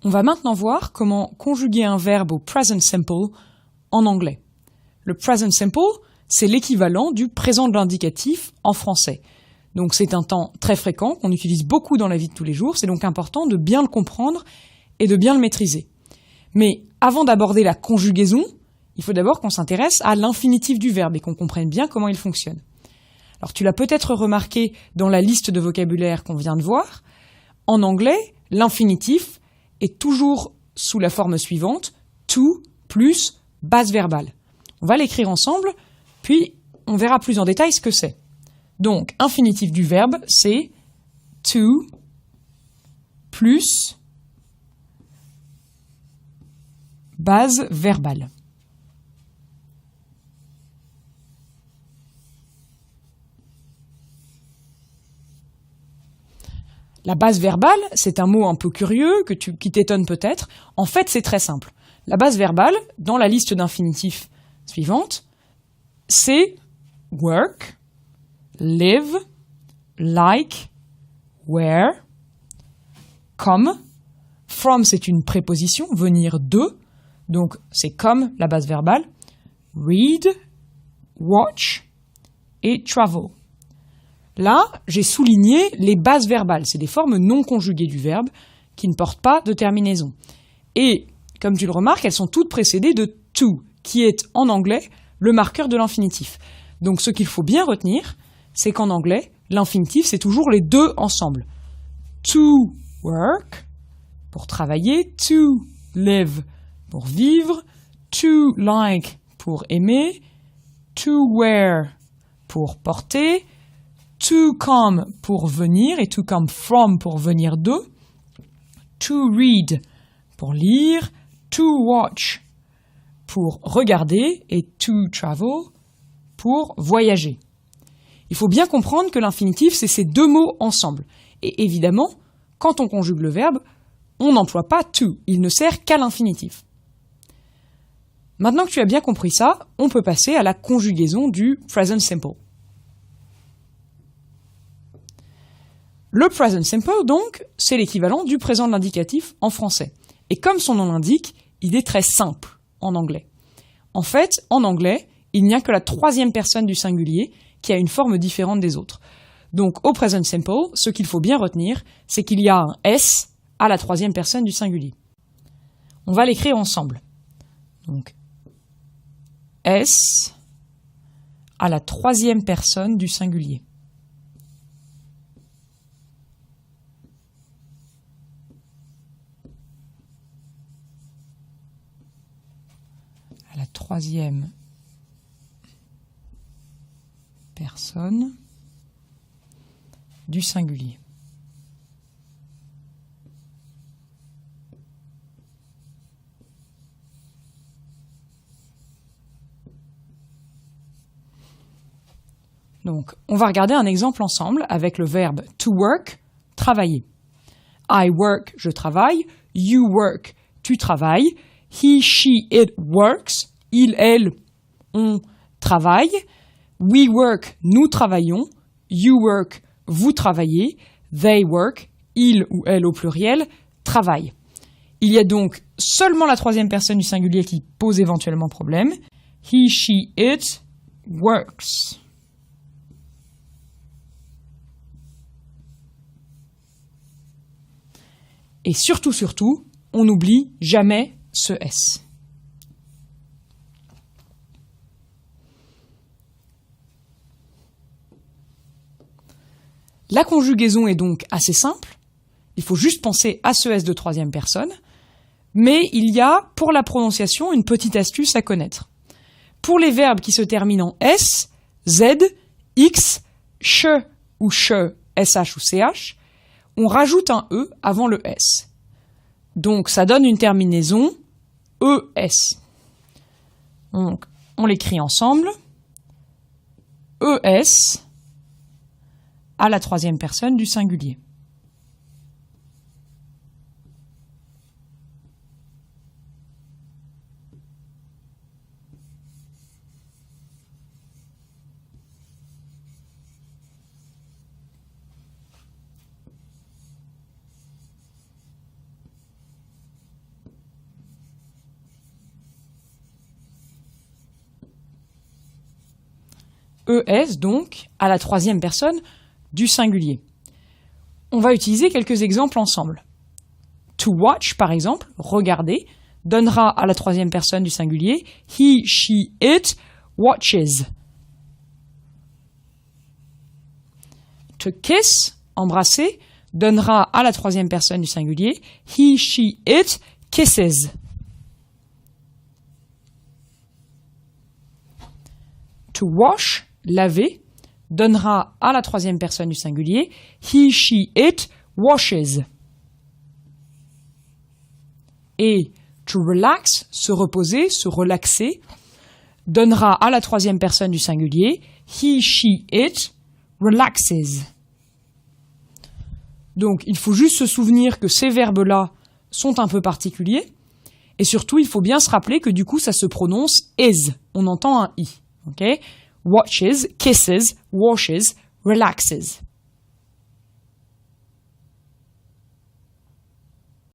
On va maintenant voir comment conjuguer un verbe au present simple en anglais. Le present simple, c'est l'équivalent du présent de l'indicatif en français. Donc c'est un temps très fréquent qu'on utilise beaucoup dans la vie de tous les jours, c'est donc important de bien le comprendre et de bien le maîtriser. Mais avant d'aborder la conjugaison, il faut d'abord qu'on s'intéresse à l'infinitif du verbe et qu'on comprenne bien comment il fonctionne. Alors tu l'as peut-être remarqué dans la liste de vocabulaire qu'on vient de voir, en anglais, l'infinitif est toujours sous la forme suivante, to plus base verbale. On va l'écrire ensemble, puis on verra plus en détail ce que c'est. Donc, infinitif du verbe, c'est to plus base verbale. La base verbale, c'est un mot un peu curieux, qui t'étonne peut-être. En fait, c'est très simple. La base verbale, dans la liste d'infinitifs suivante, c'est work, live, like, where, come. From, c'est une préposition, venir de, donc c'est comme la base verbale. Read, watch et travel. Là, j'ai souligné les bases verbales, c'est des formes non conjuguées du verbe qui ne portent pas de terminaison. Et, comme tu le remarques, elles sont toutes précédées de to, qui est en anglais le marqueur de l'infinitif. Donc ce qu'il faut bien retenir, c'est qu'en anglais, l'infinitif, c'est toujours les deux ensemble. To work, pour travailler, to live, pour vivre, to like, pour aimer, to wear, pour porter, to come, pour venir, et to come from, pour venir de, to read, pour lire, to watch, pour regarder, et to travel, pour voyager. Il faut bien comprendre que l'infinitif, c'est ces deux mots ensemble. Et évidemment, quand on conjugue le verbe, on n'emploie pas to, il ne sert qu'à l'infinitif. Maintenant que tu as bien compris ça, on peut passer à la conjugaison du present simple. Le present simple, donc, c'est l'équivalent du présent de l'indicatif en français. Et comme son nom l'indique, il est très simple en anglais. En fait, en anglais, il n'y a que la troisième personne du singulier qui a une forme différente des autres. Donc, au present simple, ce qu'il faut bien retenir, c'est qu'il y a un S à la troisième personne du singulier. On va l'écrire ensemble. Donc, S à la troisième personne du singulier. À la troisième personne du singulier. Donc, on va regarder un exemple ensemble avec le verbe to work, travailler. I work, je travaille. You work, tu travailles. He, she, it works. Il, elle, on travaille. We work, nous travaillons. You work, vous travaillez. They work, il ou elle au pluriel, travaille. Il y a donc seulement la troisième personne du singulier qui pose éventuellement problème. He, she, it works. Et surtout, on n'oublie jamais ce S. La conjugaison est donc assez simple. Il faut juste penser à ce S de troisième personne. Mais il y a, pour la prononciation, une petite astuce à connaître. Pour les verbes qui se terminent en S, Z, X, CH ou CHE, SH ou CH, on rajoute un E avant le S. Donc ça donne une terminaison ES. Donc on l'écrit ensemble. ES à la troisième personne du singulier. ES donc, à la troisième personne du singulier. On va utiliser quelques exemples ensemble. To watch, par exemple, regarder, donnera à la troisième personne du singulier he, she, it watches. To kiss, embrasser, donnera à la troisième personne du singulier he, she, it kisses. To wash, laver, donnera à la troisième personne du singulier he, she, it washes. Et to relax, se reposer, se relaxer, donnera à la troisième personne du singulier he, she, it relaxes. Donc, il faut juste se souvenir que ces verbes-là sont un peu particuliers. Et surtout, il faut bien se rappeler que du coup, ça se prononce is. On entend un i. Okay? Watches, kisses, washes, relaxes.